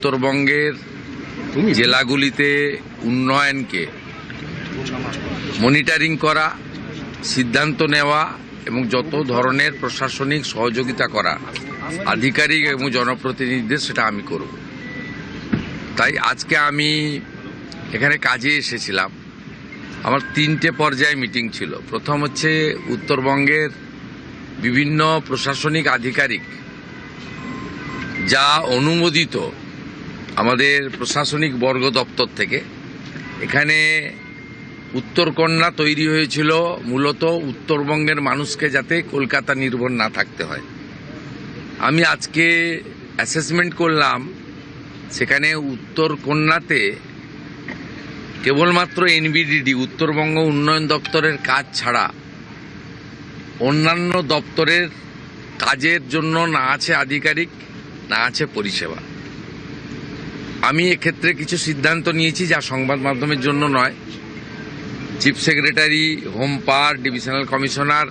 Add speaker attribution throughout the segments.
Speaker 1: উত্তরবঙ্গের জেলাগুলিতে উন্নয়নকে মনিটরিং করা, সিদ্ধান্ত নেওয়া এবং যত ধরনের প্রশাসনিক সহযোগিতা করা আধিকারিক এবং জনপ্রতিনিধিদের সেটা আমি করব। তাই আজকে আমি এখানে কাজে এসেছিলাম। আমার 3টে পর্যায়ে মিটিং ছিল। প্রথম হচ্ছে উত্তরবঙ্গের বিভিন্ন প্রশাসনিক আধিকারিক যা অনুমোদিত আমাদের প্রশাসনিক বর্গ দপ্তর থেকে। এখানে উত্তরকন্যা তৈরি হয়েছিল মূলত উত্তরবঙ্গের মানুষকে যাতে কলকাতা নির্ভর না থাকতে হয়। আমি আজকে অ্যাসেসমেন্ট করলাম, সেখানে উত্তরকন্যাতে কেবলমাত্র এনবিডিডি উত্তরবঙ্গ উন্নয়ন দপ্তরের কাজ ছাড়া অন্যান্য দপ্তরের কাজের জন্য না আছে আধিকারিক, না আছে পরিষেবা। আমি এক্ষেত্রে কিছু সিদ্ধান্ত নিয়েছি যা সংবাদ মাধ্যমের জন্য নয়। চিফ সেক্রেটারি, হোম পাওয়ার, ডিভিশনাল কমিশনার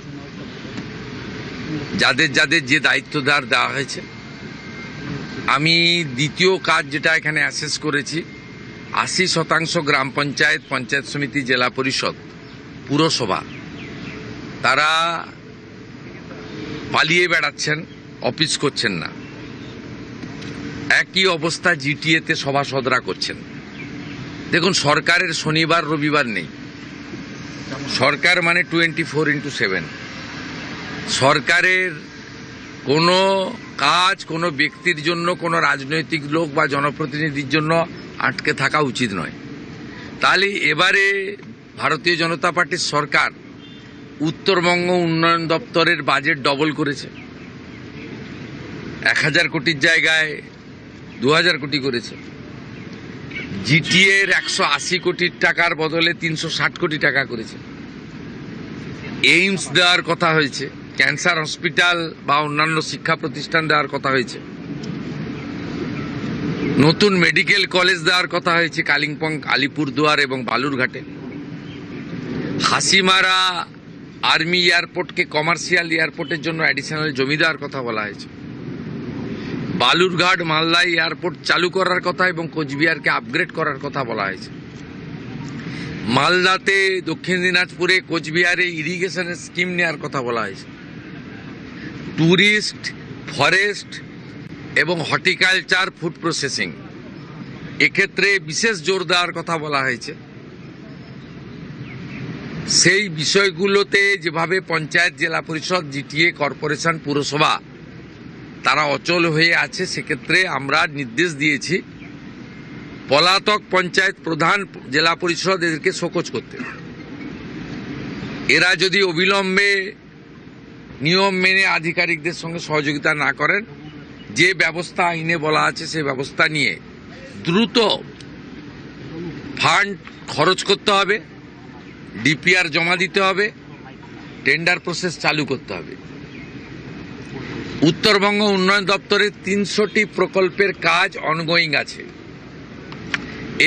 Speaker 1: যাদের যাদের যে দায়িত্ব দেওয়া হয়েছে, আমি দ্বিতীয় কাজ যেটা এখানে অ্যাসেস করেছি, 80% গ্রাম পঞ্চায়েত, পঞ্চায়েত সমিতি, জেলা পরিষদ, পুরসভা তারা পালিয়ে বেড়াচ্ছেন, অফিস করছেন না। একই অবস্থা জিটিএতে সভাসদরা করছেন। দেখুন, সরকারের শনিবার রবিবার নেই। সরকার মানে 24x7। সরকারের কোনো কাজ কোনো ব্যক্তির জন্য, কোনো রাজনৈতিক লোক বা জনপ্রতিনিধির জন্য আটকে থাকা উচিত নয়। তাহলে এবারে ভারতীয় জনতা পার্টির সরকার উত্তরবঙ্গ উন্নয়ন দপ্তরের বাজেট ডবল করেছে। 1000 কোটির জায়গায় 2000 কোটি করেছে। জিটিএর 180 কোটির টাকার বদলে 360 কোটি টাকা করেছে। এইমস দেওয়ার কথা হয়েছে, ক্যান্সার হসপিটাল বা অন্যান্য শিক্ষা প্রতিষ্ঠান দেওয়ার কথা হয়েছে, নতুন মেডিকেল কলেজ দেওয়ার কথা হয়েছে কালিম্পং, আলিপুরদুয়ার এবং বালুরঘাটে। হাসিমারা আর্মি এয়ারপোর্টকে কমার্শিয়াল এয়ারপোর্টের জন্য অ্যাডিশনাল জমি দেওয়ার কথা বলা হয়েছে। বালুরঘাট মালদা এয়ারপোর্ট চালু করার কথা এবং কোচবিহারকে আপগ্রেড করার কথা বলা হয়েছে। মালদাতে, দক্ষিণ দিনাজপুরে, কোচবিহারে ইরিগেশনের স্কিম নেওয়ার কথা বলা হয়েছে। ট্যুরিস্ট, ফরেস্ট এবং হর্টিকালচার, ফুড প্রসেসিং এক্ষেত্রে বিশেষ জোর দেওয়ার কথা বলা হয়েছে। সেই বিষয়গুলোতে যেভাবে পঞ্চায়েত, জেলা পরিষদ, জিটিএ, কর্পোরেশন, পুরসভা তারা অচল হয়ে আছে, সেক্ষেত্রে আমরা নির্দেশ দিয়েছি পলাতক পঞ্চায়েত প্রধান, জেলা পরিষদ এদেরকে শোকজ করতে। এরা যদি অবিলম্বে নিয়ম মেনে আধিকারিকদের সঙ্গে সহযোগিতা না করেন, যে ব্যবস্থা আইনে বলা আছে সেই ব্যবস্থা নিয়ে দ্রুত ফান্ড খরচ করতে হবে, ডিপিআর জমা দিতে হবে, টেন্ডার প্রসেস চালু করতে হবে। উত্তরবঙ্গ উন্নয়ন দপ্তরের 300টি প্রকল্পের কাজ অনগোয়িং আছে।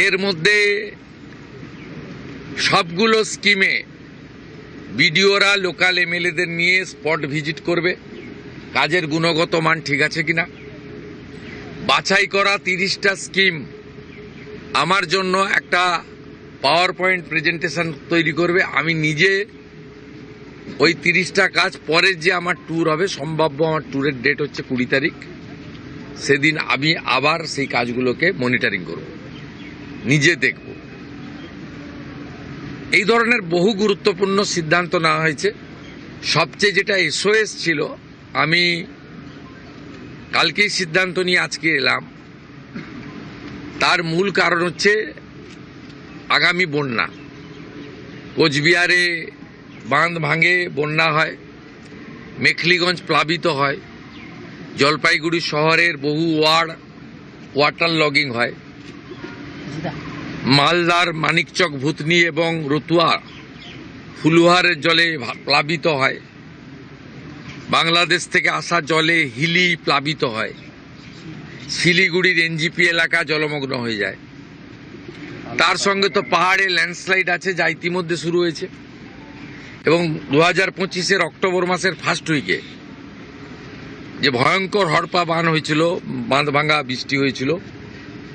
Speaker 1: এর মধ্যে সবগুলো স্কিমে বিডিওরা লোকাল এমএলএদের নিয়ে স্পট ভিজিট করবে, কাজের গুণগত মান ঠিক আছে কিনা। বাছাই করা 30টা স্কিম আমার জন্য একটা পাওয়ার পয়েন্ট প্রেজেন্টেশন তৈরি করবে। আমি নিজে ওই 30টা কাজ, পরের যে আমার ট্যুর হবে, সম্ভাব্য আমার ট্যুরের ডেট হচ্ছে 20 তারিখ, সেদিন আমি আবার সেই কাজগুলোকে মনিটরিং করব, নিজে দেখব। এই ধরনের বহু গুরুত্বপূর্ণ সিদ্ধান্ত নেওয়া হয়েছে। সবচেয়ে যেটা এসওএস ছিল, আমি কালকেই সিদ্ধান্ত নিয়ে আজকে এলাম, তার মূল কারণ হচ্ছে আগামী বন্যা। কোচবিহারে বাঁধ ভাঙে, বন্যা হয়, মেখলিগঞ্জ প্লাবিত হয়, জলপাইগুড়ি শহরের বহু ওয়ার্ড ওয়াটার লগিং হয়, মালদার মানিকচক, ভূতনি এবং রতুয়া ফুলুহারের জলে প্লাবিত হয়, বাংলাদেশ থেকে আসা জলে হিলি প্লাবিত হয়, শিলিগুড়ির এনজিপি এলাকা জলমগ্ন হয়ে যায়। তার সঙ্গে তো পাহাড়ে ল্যান্ডস্লাইড আছে, যা ইতিমধ্যে শুরু হয়েছে। এবং 2025-এর অক্টোবর মাসের ফার্স্ট উইকে যে ভয়ঙ্কর হড়পা বান হয়েছিল, বাঁধ ভাঙা বৃষ্টি হয়েছিল,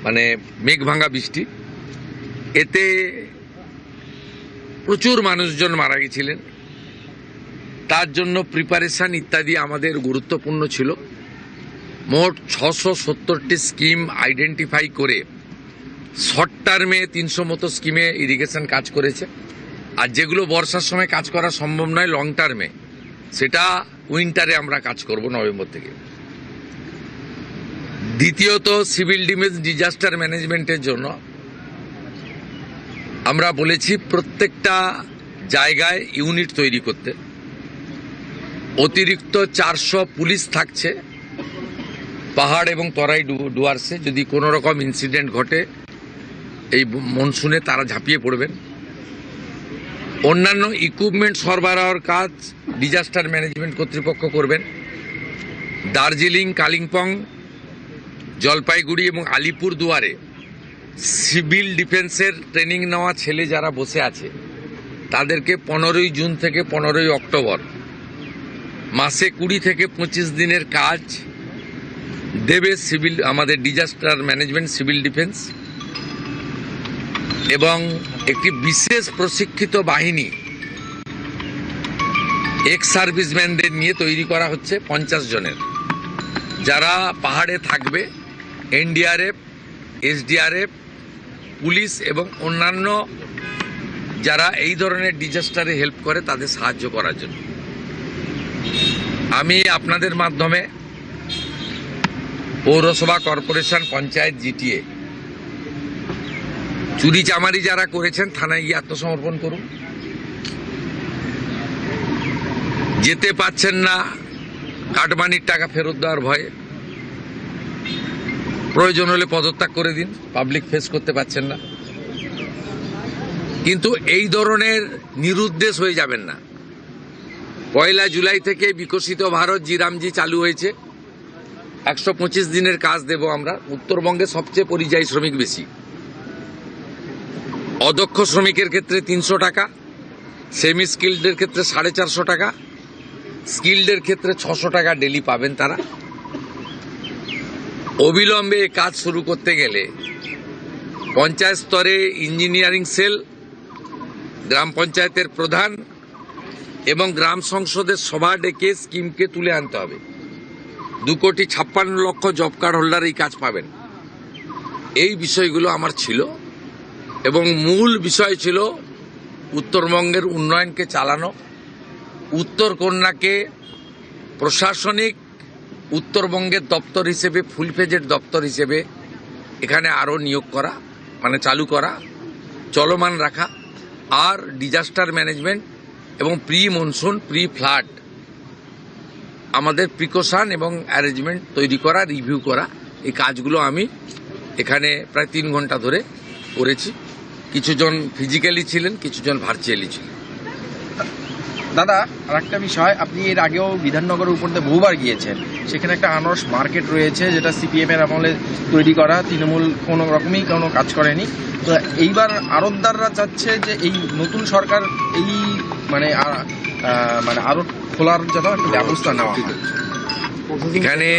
Speaker 1: মানে মেঘ ভাঙা বৃষ্টি, এতে প্রচুর মানুষজন মারা গেছিলেন। তার জন্য প্রিপারেশন ইত্যাদি আমাদের গুরুত্বপূর্ণ ছিল। মোট 670টি স্কিম আইডেন্টিফাই করে শর্ট টার্মে 300 মতো স্কিমে ইরিগেশন কাজ করেছে। আর যেগুলো বর্ষার সময় কাজ করা সম্ভব নয় লং টার্মে, সেটা উইন্টারে আমরা কাজ করব নভেম্বর থেকে। দ্বিতীয়ত, সিভিল ডিজাস্টার ম্যানেজমেন্টের জন্য আমরা বলেছি প্রত্যেকটা জায়গায় ইউনিট তৈরি করতে। অতিরিক্ত 400 পুলিশ থাকছে পাহাড় এবং তরাই ডুয়ার্সে। যদি কোনো রকম ইনসিডেন্ট ঘটে এই মনসুনে তারা ঝাঁপিয়ে পড়বেন। অন্যান্য ইকুইপমেন্ট সরবরাহের কাজ ডিজাস্টার ম্যানেজমেন্ট কর্তৃপক্ষ করবেন। দার্জিলিং, কালিম্পং, জলপাইগুড়ি এবং আলিপুর দুয়ারে সিভিল ডিফেন্সের ট্রেনিং নেওয়া ছেলে যারা বসে আছে তাদেরকে 15ই জুন থেকে 15ই অক্টোবর মাসে 20 থেকে 25 দিনের কাজ দেবে সিভিল আমাদের ডিজাস্টার ম্যানেজমেন্ট সিভিল ডিফেন্স। এবং একটি বিশেষ প্রশিক্ষিত বাহিনী এক্স সার্ভিসম্যানদের নিয়ে তৈরি করা হচ্ছে 50 জনের, যারা পাহাড়ে থাকবে। এনডিআরএফ, এসডিআরএফ, পুলিশ এবং অন্যান্য যারা এই ধরনের ডিজাস্টারে হেল্প করে তাদের সাহায্য করার জন্য। আমি আপনাদের মাধ্যমে পৌরসভা, কর্পোরেশন, পঞ্চায়েত, জিটিএ চুরি চামারি যারা করেছেন থানায় গিয়ে আত্মসমর্পণ করুন। যেতে পাচ্ছেন না কাটমানির টাকা ফেরত দেওয়ার ভয়ে, প্রয়োজন হলে পদত্যাগ করে দিন, পাবলিক ফেস করতে পাচ্ছেন না। কিন্তু এই ধরনের নিরুদ্দেশ হয়ে যাবেন না। 1 জুলাই থেকে বিকশিত ভারত জিরামজি চালু হয়েছে। 125 দিনের কাজ দেব আমরা। উত্তরবঙ্গে সবচেয়ে পরিযায়ী শ্রমিক বেশি। অদক্ষ শ্রমিকের ক্ষেত্রে 300 টাকা, সেমি স্কিল্ডের ক্ষেত্রে 450 টাকা, স্কিল্ডের ক্ষেত্রে 600 টাকা ডেলি পাবেন তারা। অবিলম্বে এই কাজ শুরু করতে গেলে পঞ্চায়েত স্তরে ইঞ্জিনিয়ারিং সেল, গ্রাম পঞ্চায়েতের প্রধান এবং গ্রাম সংসদের সভা ডেকে স্কিমকে তুলে আনতে হবে। 2,56 লক্ষ জব কার্ড হোল্ডার এই কাজ পাবেন। এই বিষয়গুলো আমার ছিল এবং মূল বিষয় ছিল উত্তরবঙ্গের উন্নয়নকে চালানো, উত্তরকন্যাকে প্রশাসনিক উত্তরবঙ্গের দপ্তর হিসেবে, ফুল ফেজেড দপ্তর হিসেবে এখানে আরও নিয়োগ করা, মানে চালু করা, চলমান রাখা। আর ডিজাস্টার ম্যানেজমেন্ট এবং প্রি মনসুন, প্রি ফ্লাড আমাদের প্রিকশন এবং অ্যারেঞ্জমেন্ট তৈরি করা, রিভিউ করা, এই কাজগুলো আমি এখানে প্রায় 3 ঘন্টা ধরে করেছি। কিছুজন ফিজিক্যালি ছিলেন, কিছুজন ভার্চুয়ালি ছিলেন।
Speaker 2: দাদা, আর একটা বিষয়, আপনি এর আগেও বিধাননগরের উপর দিয়ে বহুবার গিয়েছেন। সেখানে একটা আনারস মার্কেট রয়েছে, যেটা সিপিএম এর আমলে তৈরি করা, তৃণমূল কোনো রকমই কোনো কাজ করেনি। তো এইবার আড়তদাররা চাচ্ছে যে এই নতুন সরকার এই মানে আড়ত খোলার জন্য একটা ব্যবস্থা নেওয়া হয়।
Speaker 1: এখানে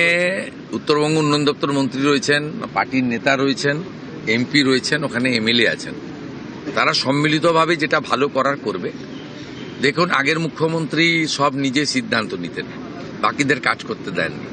Speaker 1: উত্তরবঙ্গ উন্নয়ন দপ্তর মন্ত্রী রয়েছেন, পার্টির নেতা রয়েছেন, এমপি রয়েছেন, ওখানে এমএলএ আছেন। তারা সম্মিলিতভাবে যেটা ভালো করার করবে। দেখুন, আগের মুখ্যমন্ত্রী সব নিজে সিদ্ধান্ত নিতেন, বাকিদের কাজ করতে দেননি।